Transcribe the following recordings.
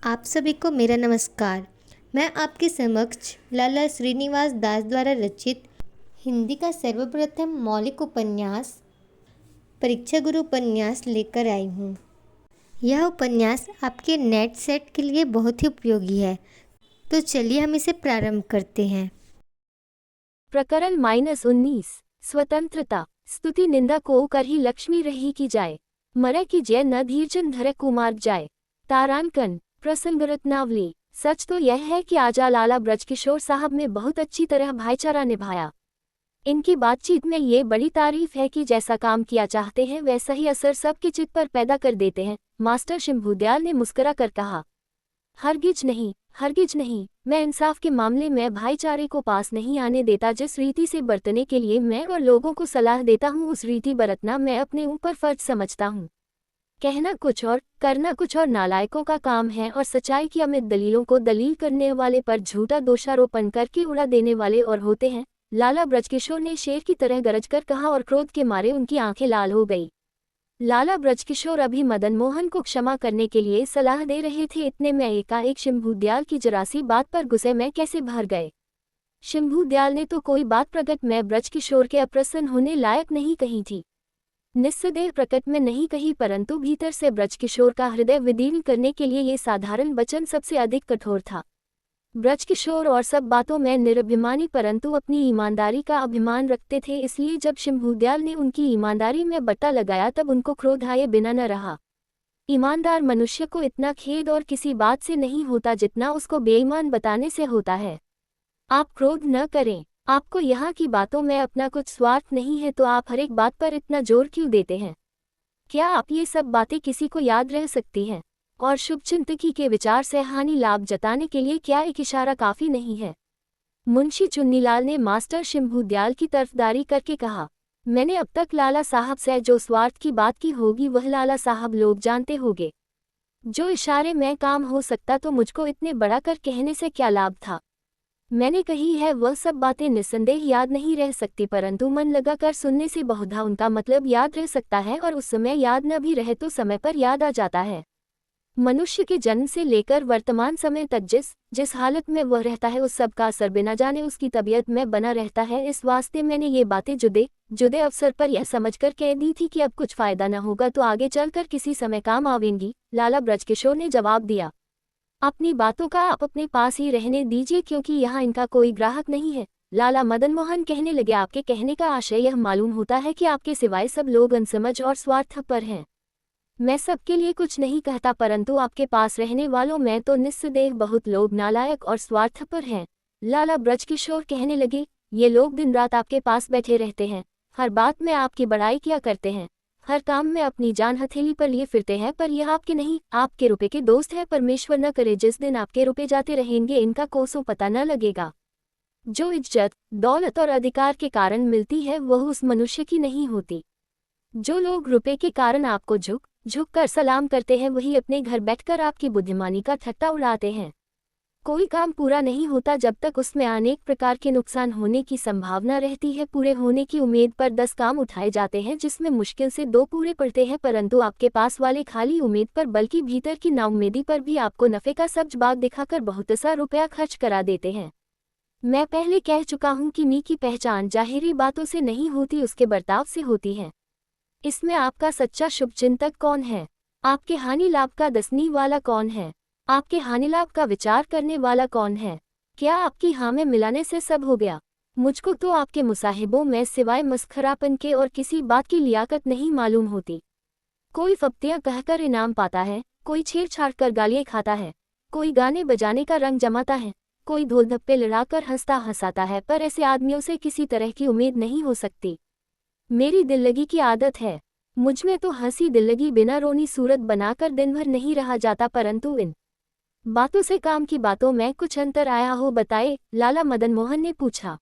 आप सभी को मेरा नमस्कार। मैं आपके समक्ष लाला श्रीनिवास दास द्वारा रचित हिंदी का सर्वप्रथम मौलिक उपन्यास परीक्षा गुरु उपन्यास लेकर आई हूँ। यह उपन्यास आपके नेट सेट के लिए बहुत ही उपयोगी है, तो चलिए हम इसे प्रारंभ करते हैं। प्रकरण -19 स्वतंत्रता। स्तुति निंदा को कर ही लक्ष्मी रही की जाए, मरे की जय न धीरजन धरे कुमार जाए। तारांकन प्रसंग रत्नावली। सच तो यह है कि आजा लाला ब्रजकिशोर साहब ने बहुत अच्छी तरह भाईचारा निभाया। इनकी बातचीत में ये बड़ी तारीफ है कि जैसा काम किया चाहते हैं वैसा ही असर सबके चित्त पर पैदा कर देते हैं। मास्टर शंभूदयाल ने मुस्कुरा कर कहा, हरगिज नहीं, मैं इंसाफ के मामले में भाईचारे को पास नहीं आने देता। जिस रीति से बरतने के लिए मैं और लोगों को सलाह देता हूँ उस रीति बरतना मैं अपने ऊपर फर्ज समझता हूँ। कहना कुछ और करना कुछ और नालायकों का काम है, और सच्चाई की अमित दलीलों को दलील करने वाले पर झूठा दोषारोपण करके उड़ा देने वाले और होते हैं। लाला ब्रजकिशोर ने शेर की तरह गरज कर कहा और क्रोध के मारे उनकी आंखें लाल हो गई। लाला ब्रजकिशोर अभी मदन मोहन को क्षमा करने के लिए सलाह दे रहे थे, इतने में एकाएक शंभूदयाल की जरासी बात पर गुस्से में कैसे भर गए। शंभूदयाल ने तो कोई बात प्रकट में ब्रजकिशोर के अप्रसन्न होने लायक नहीं कही थी, निस्संदेह प्रकट में नहीं कही, परंतु भीतर से ब्रजकिशोर का हृदय विदीर्ण करने के लिए ये साधारण वचन सबसे अधिक कठोर था। ब्रजकिशोर और सब बातों में निरभिमानी परंतु अपनी ईमानदारी का अभिमान रखते थे, इसलिए जब शंभूदयाल ने उनकी ईमानदारी में बट्टा लगाया तब उनको क्रोध आए बिना न रहा। ईमानदार मनुष्य को इतना खेद और किसी बात से नहीं होता जितना उसको बेईमान बताने से होता है। आप क्रोध न करें, आपको यहाँ की बातों में अपना कुछ स्वार्थ नहीं है, तो आप हर एक बात पर इतना जोर क्यों देते हैं? क्या आप ये सब बातें किसी को याद रह सकती हैं? और शुभचिंतकी के विचार से हानि लाभ जताने के लिए क्या एक इशारा काफी नहीं है? मुंशी चुन्नीलाल ने मास्टर शंभूदयाल की तरफदारी करके कहा, मैंने अब तक लाला साहब से जो स्वार्थ की बात की होगी वह लाला साहब लोग जानते होंगे। जो इशारे में काम हो सकता तो मुझको इतने बड़ा कर कहने से क्या लाभ था? मैंने कही है वह सब बातें निस्संदेह याद नहीं रह सकती, परंतु मन लगा कर सुनने से बहुधा उनका मतलब याद रह सकता है, और उस समय याद न भी रहे तो समय पर याद आ जाता है। मनुष्य के जन्म से लेकर वर्तमान समय तक जिस हालत में वह रहता है उस सब का असर बिना जाने उसकी तबीयत में बना रहता है। इस वास्ते मैंने ये बातें जुदे अवसर पर यह समझकर कह दी थी कि अब कुछ फायदा न होगा तो आगे चलकर किसी समय काम आवेंगी। लाला ब्रजकिशोर ने जवाब दिया, अपनी बातों का आप अपने पास ही रहने दीजिए, क्योंकि यहाँ इनका कोई ग्राहक नहीं है। लाला मदन मोहन कहने लगे, आपके कहने का आशय यह मालूम होता है कि आपके सिवाय सब लोग अनसमझ और स्वार्थपर हैं। मैं सबके लिए कुछ नहीं कहता, परंतु आपके पास रहने वालों में तो निस्संदेह बहुत लोग नालायक और स्वार्थपर हैं। लाला ब्रजकिशोर कहने लगे, ये लोग दिन रात आपके पास बैठे रहते हैं, हर बात में आपकी बड़ाई किया करते हैं, हर काम में अपनी जान हथेली पर लिए फिरते हैं, पर यह आपके नहीं, आपके रुपए के दोस्त हैं। परमेश्वर न करे जिस दिन आपके रुपए जाते रहेंगे इनका कोसों पता न लगेगा। जो इज्जत दौलत और अधिकार के कारण मिलती है वह उस मनुष्य की नहीं होती। जो लोग रुपए के कारण आपको झुक कर सलाम करते हैं वही अपने घर बैठकर आपकी बुद्धिमानी का ठट्टा उड़ाते हैं। कोई काम पूरा नहीं होता जब तक उसमें अनेक प्रकार के नुकसान होने की संभावना रहती है। पूरे होने की उम्मीद पर 10 काम उठाए जाते हैं जिसमें मुश्किल से 2 पूरे पड़ते हैं, परंतु आपके पास वाले खाली उम्मीद पर बल्कि भीतर की नाउम्मीदी पर भी आपको नफे का सब्ज बाग दिखाकर बहुत सा रुपया खर्च करा देते हैं। मैं पहले कह चुका हूँ कि मी की पहचान जाहिरी बातों से नहीं होती, उसके बर्ताव से होती है। इसमें आपका सच्चा शुभचिंतक कौन है? आपके हानि लाभ का दसनी वाला कौन है? आपके हानि लाभ का विचार करने वाला कौन है? क्या आपकी हाँ में मिलाने से सब हो गया? मुझको तो आपके मुसाहिबों में सिवाय मस्खरापन के और किसी बात की लियाकत नहीं मालूम होती। कोई फप्तियाँ कहकर इनाम पाता है, कोई छेड़छाड़ कर गालियाँ खाता है, कोई गाने बजाने का रंग जमाता है, कोई ढोल धप्पे लड़ाकर हंसाता है, पर ऐसे आदमियों से किसी तरह की उम्मीद नहीं हो सकती। मेरी दिल्लगी की आदत है, मुझमें तो हंसी दिल्लगी बिना रोनी सूरत बनाकर दिन भर नहीं रहा जाता, परंतु इन बातों से काम की बातों में कुछ अंतर आया हो बताए? लाला मदन मोहन ने पूछा।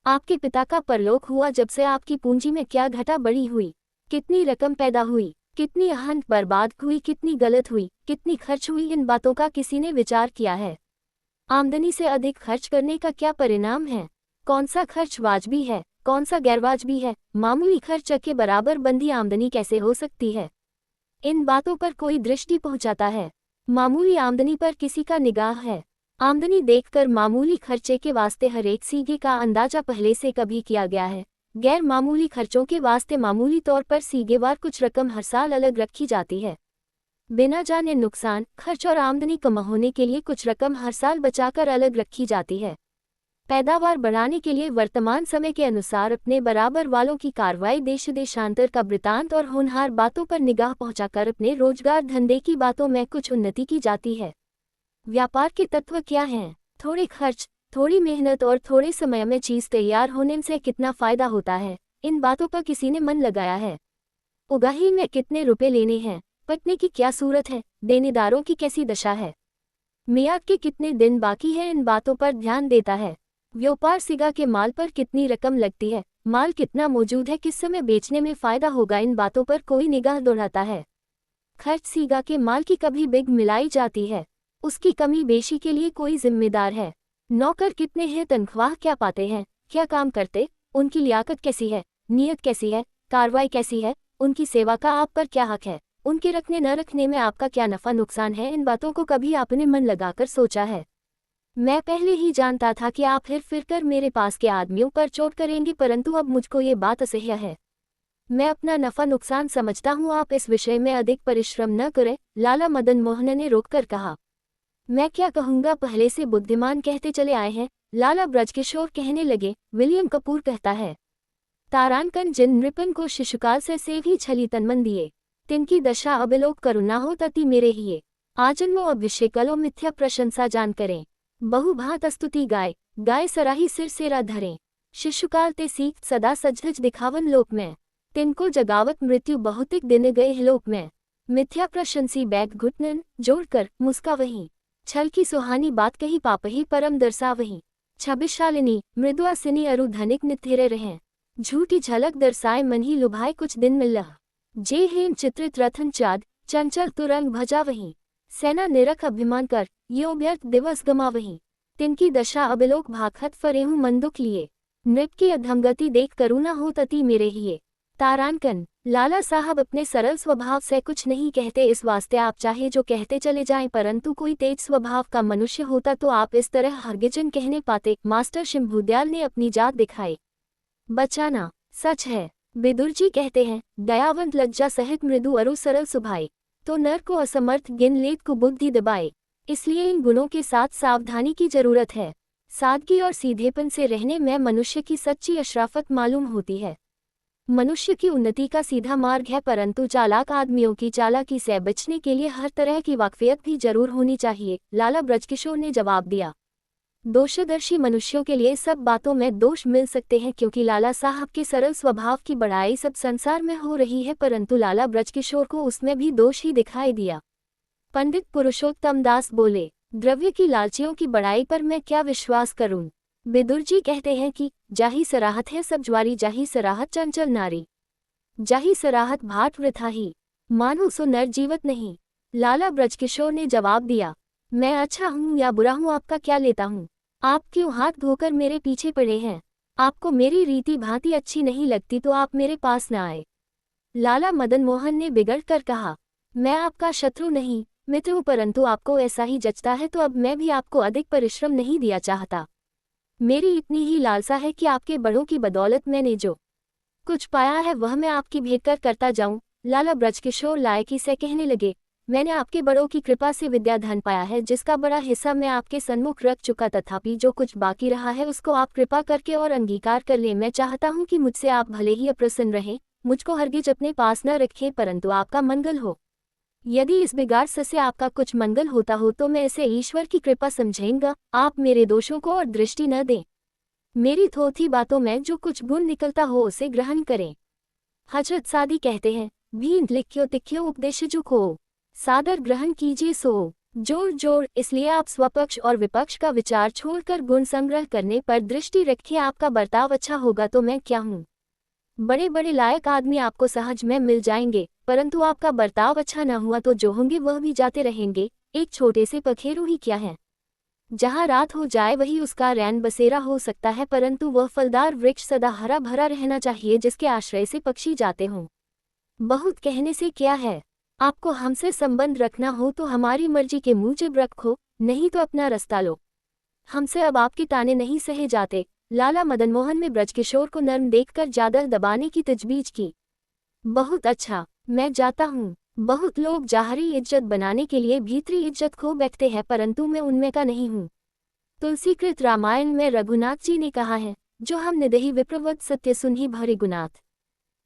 आपके पिता का परलोक हुआ जब से आपकी पूंजी में क्या घटा बढ़ी हुई? कितनी रकम पैदा हुई? कितनी आहंत बर्बाद हुई? कितनी गलत हुई? कितनी खर्च हुई? इन बातों का किसी ने विचार किया है? आमदनी से अधिक खर्च करने का क्या परिणाम है? कौन सा खर्च वाजबी है, कौन सा गैरवाजबी है? मामूली खर्च के बराबर बंदी आमदनी कैसे हो सकती है? इन बातों पर कोई दृष्टि पहुंचाता है? मामूली आमदनी पर किसी का निगाह है। आमदनी देखकर मामूली खर्चे के वास्ते हर एक सीगे का अंदाजा पहले से कभी किया गया है। गैर मामूली खर्चों के वास्ते मामूली तौर पर सीगेवार कुछ रकम हर साल अलग रखी जाती है। बिना जाने नुकसान, खर्च और आमदनी कम होने के लिए कुछ रकम हर साल बचाकर अलग रखी जाती है। पैदावार बढ़ाने के लिए वर्तमान समय के अनुसार अपने बराबर वालों की कार्रवाई, देश देशांतर का वृतांत और होनहार बातों पर निगाह पहुंचाकर अपने रोजगार धंधे की बातों में कुछ उन्नति की जाती है। व्यापार के तत्व क्या हैं? थोड़े खर्च, थोड़ी मेहनत और थोड़े समय में चीज तैयार होने से कितना फायदा होता है, इन बातों पर किसी ने मन लगाया है। उगाही में कितने रुपए लेने हैं, पटने की क्या सूरत है, देनेदारों की कैसी दशा है, मियाद के कितने दिन बाकी है, इन बातों पर ध्यान देता है। व्यापार सीगा के माल पर कितनी रकम लगती है, माल कितना मौजूद है, किस समय बेचने में फायदा होगा, इन बातों पर कोई निगाह दौड़ाता है। खर्च सीगा के माल की कभी बिग मिलाई जाती है, उसकी कमी बेशी के लिए कोई जिम्मेदार है। नौकर कितने हैं, तनख्वाह क्या पाते हैं, क्या काम करते, उनकी लियाकत कैसी है, नीयत कैसी है, कार्रवाई कैसी है, उनकी सेवा का आप पर क्या हक है, उनके रखने न रखने में आपका क्या नफा नुकसान है, इन बातों को कभी आपने मन लगाकर सोचा है? मैं पहले ही जानता था कि आप फिर कर मेरे पास के आदमियों पर चोट करेंगे, परंतु अब मुझको ये बात असह्य है। मैं अपना नफा नुकसान समझता हूँ, आप इस विषय में अधिक परिश्रम न करें, लाला मदन मोहन ने रोककर कहा। मैं क्या कहूँगा, पहले से बुद्धिमान कहते चले आए हैं, लाला ब्रजकिशोर कहने लगे। विलियम कपूर कहता है, तारांकन जिन नृपन को शिशुकाल से भी छली तनमन दिए, तिनकी दशा अबिलोक करुणा हो तति मेरे हिये, आजन्मो अभिषेकलो मिथ्या प्रशंसा जान करें, बहुभात स्तुति गाय, गाय सराही सिर सेरा धरें, शिशुकाल ते सीख सदा सजधज दिखावन लोक में, तिनको जगावत मृत्यु बहुतिक दिन गए लोक में, मिथ्या प्रशंसी बैग घुटनन जोड़कर मुस्का वहीं, छल की सुहानी बात कही पापही परम दरसा वहीं, छबिशालिनी मृदुआसिनी अरु धनिक निथिरे रहें, झूठी झलक दरसाए मन ही लुभाए कुछ दिन मिल्लह, जे हेम चित्रित रथन चाद चंचल तुरंग भजा वहीं, सेना निरख अभिमान कर यो व्यर्थ दिवस गमा वहीं, तिनकी दशा अबिलोक भाखत फरेहूं मन दुख लिए, नृप की अधमगति देख करुणा हो तति मेरे हिये। तारांकन, लाला साहब अपने सरल स्वभाव से कुछ नहीं कहते, इस वास्ते आप चाहे जो कहते चले जाएं, परंतु कोई तेज स्वभाव का मनुष्य होता तो आप इस तरह हरगिजन कहने पाते। मास्टर शंभुदयाल ने अपनी जात दिखाई। बचाना सच है। विदुर जी कहते हैं, दयावंत लज्जा सहित मृदु अरु सरल सुभाए, तो नर को असमर्थ गिन लेत कुबुद्धि दबाए। इसलिए इन गुणों के साथ सावधानी की जरूरत है। सादगी और सीधेपन से रहने में मनुष्य की सच्ची अशराफत मालूम होती है। मनुष्य की उन्नति का सीधा मार्ग है, परंतु चालाक आदमियों की चालाकी से बचने के लिए हर तरह की वाकफियत भी जरूर होनी चाहिए। लाला ब्रजकिशोर ने जवाब दिया, दोषदर्शी मनुष्यों के लिए सब बातों में दोष मिल सकते हैं, क्योंकि लाला साहब के सरल स्वभाव की बड़ाई सब संसार में हो रही है, परंतु लाला ब्रजकिशोर को उसमें भी दोष ही दिखाई दिया। पंडित पुरुषोत्तम दास बोले, द्रव्य की लालचियों की बड़ाई पर मैं क्या विश्वास करूं। विदुर जी कहते हैं कि जाही सराहत है सब ज्वारी, जाही सराहत चंचल नारी, जाही सराहत भाट वृथा ही, मानो सो नर जीवत नहीं। लाला ब्रजकिशोर ने जवाब दिया, मैं अच्छा हूँ या बुरा हूँ आपका क्या लेता हूँ। आप क्यों हाथ धोकर मेरे पीछे पड़े हैं? आपको मेरी रीति भांति अच्छी नहीं लगती तो आप मेरे पास न आए। लाला मदन मोहन ने बिगड़ कर कहा, मैं आपका शत्रु नहीं मित्र हूँ, परंतु आपको ऐसा ही जचता है तो अब मैं भी आपको अधिक परिश्रम नहीं दिया चाहता। मेरी इतनी ही लालसा है कि आपके बड़ों की बदौलत मैंने जो कुछ पाया है वह मैं आपकी भेंट कर करता जाऊं। लाला ब्रजकिशोर लायकी से कहने लगे, मैंने आपके बड़ों की कृपा से विद्या धन पाया है, जिसका बड़ा हिस्सा मैं आपके सन्मुख रख चुका, तथापि जो कुछ बाकी रहा है उसको आप कृपा करके और अंगीकार कर लें। मैं चाहता हूं कि मुझसे आप भले ही अप्रसन्न रहें, मुझको हरगिज अपने पास न रखें, परंतु आपका मंगल हो। यदि इस बिगाड़ से आपका कुछ मंगल होता हो तो मैं इसे ईश्वर की कृपा समझेंगा। आप मेरे दोषों को और दृष्टि न दें, मेरी थोथी बातों में जो कुछ गुण निकलता हो उसे ग्रहण करें। हजरत सादी कहते हैं, भींत लिख्यो तिख्यो उपदेश जुको, सादर ग्रहण कीजिए सो जोड़ जोड़। इसलिए आप स्वपक्ष और विपक्ष का विचार छोड़कर गुण संग्रह करने पर दृष्टि रखिए। आपका बर्ताव अच्छा होगा तो मैं क्या हूँ। बड़े बड़े लायक आदमी आपको सहज में मिल जाएंगे, परंतु आपका बर्ताव अच्छा न हुआ तो जो होंगे वह भी जाते रहेंगे। एक छोटे से पखेरु ही क्या है, जहाँ रात हो जाए वही उसका रैन बसेरा हो सकता है, परंतु वह फलदार वृक्ष सदा हरा भरा रहना चाहिए जिसके आश्रय से पक्षी जाते हों। बहुत कहने से क्या है, आपको हमसे संबंध रखना हो तो हमारी मर्जी के मूजिब रखो, नहीं तो अपना रास्ता लो। हमसे अब आपके ताने नहीं सहे जाते। लाला मदन मोहन ने ब्रजकिशोर को नर्म देखकर ज्यादा दबाने की तजवीज की। बहुत अच्छा, मैं जाता हूँ। बहुत लोग जाहरी इज्जत बनाने के लिए भीतरी इज्जत खो बैठते हैं, परंतु मैं उनमें का नहीं हूँ। तुलसीकृत रामायण में रघुनाथ जी ने कहा है, जो हम निदहि विप्रवत सत्य सुनहि भरे गुनाथ,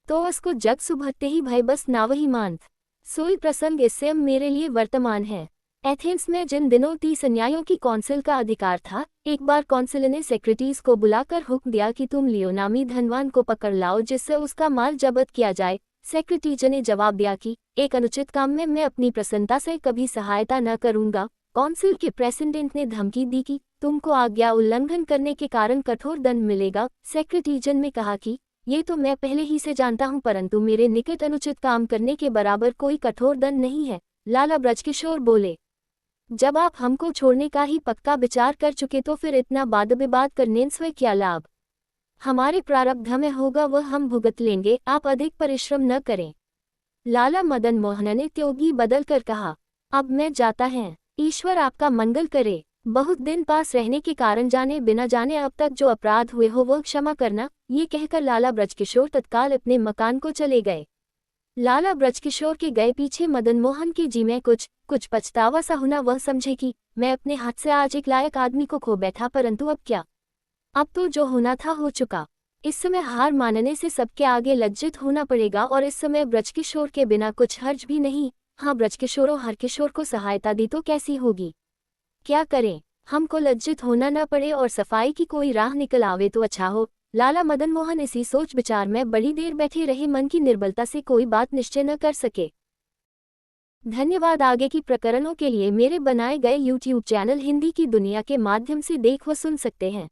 तो उसको जग सुभते ही भय बस नावही मानत। सोई प्रसंग इस समय मेरे लिए वर्तमान है। एथेंस में जिन दिनों 30 अन्यायों की कौंसिल का अधिकार था, एक बार कौंसिल ने सेक्रेटरीज को बुलाकर हुक्म दिया कि तुम लियो नामी धनवान को पकड़ लाओ जिससे उसका माल जब्त किया जाए। सेक्रेटरीज ने जवाब दिया कि एक अनुचित काम में मैं अपनी प्रसन्नता से कभी सहायता न करूंगा। कौंसिल के प्रेसिडेंट ने धमकी दी कि तुमको आज्ञा उल्लंघन करने के कारण कठोर दंड मिलेगा। सेक्रेटरीज ने कहा कि ये तो मैं पहले ही से जानता हूं, परंतु मेरे निकट अनुचित काम करने के बराबर कोई कठोर दंड नहीं है। लाला ब्रजकिशोर बोले, जब आप हमको छोड़ने का ही पक्का विचार कर चुके तो फिर इतना वाद विवाद करने से क्या लाभ। हमारे प्रारब्ध में होगा वह हम भुगत लेंगे, आप अधिक परिश्रम न करें। लाला मदन मोहन ने त्योगी बदलकर कहा, अब मैं जाता है, ईश्वर आपका मंगल करे। बहुत दिन पास रहने के कारण जाने बिना जाने अब तक जो अपराध हुए हो वह क्षमा करना। ये कहकर लाला ब्रजकिशोर तत्काल अपने मकान को चले गए। लाला ब्रजकिशोर के गए पीछे मदन मोहन के जी में कुछ पछतावा सा होना। वह समझे कि मैं अपने हाथ से आज एक लायक आदमी को खो बैठा, परंतु अब क्या, अब तो जो होना था हो चुका। इस समय हार मानने से सबके आगे लज्जित होना पड़ेगा, और इस समय ब्रजकिशोर के बिना कुछ हर्ज भी नहीं। हाँ, ब्रजकिशोर और हरकिशोर को सहायता दी तो कैसी होगी। क्या करें, हमको लज्जित होना न पड़े और सफाई की कोई राह निकल आवे तो अच्छा हो। लाला मदन मोहन इसी सोच विचार में बड़ी देर बैठे रहे। मन की निर्बलता से कोई बात निश्चय न कर सके। धन्यवाद। आगे की प्रकरणों के लिए मेरे बनाए गए YouTube चैनल हिंदी की दुनिया के माध्यम से देख व सुन सकते हैं।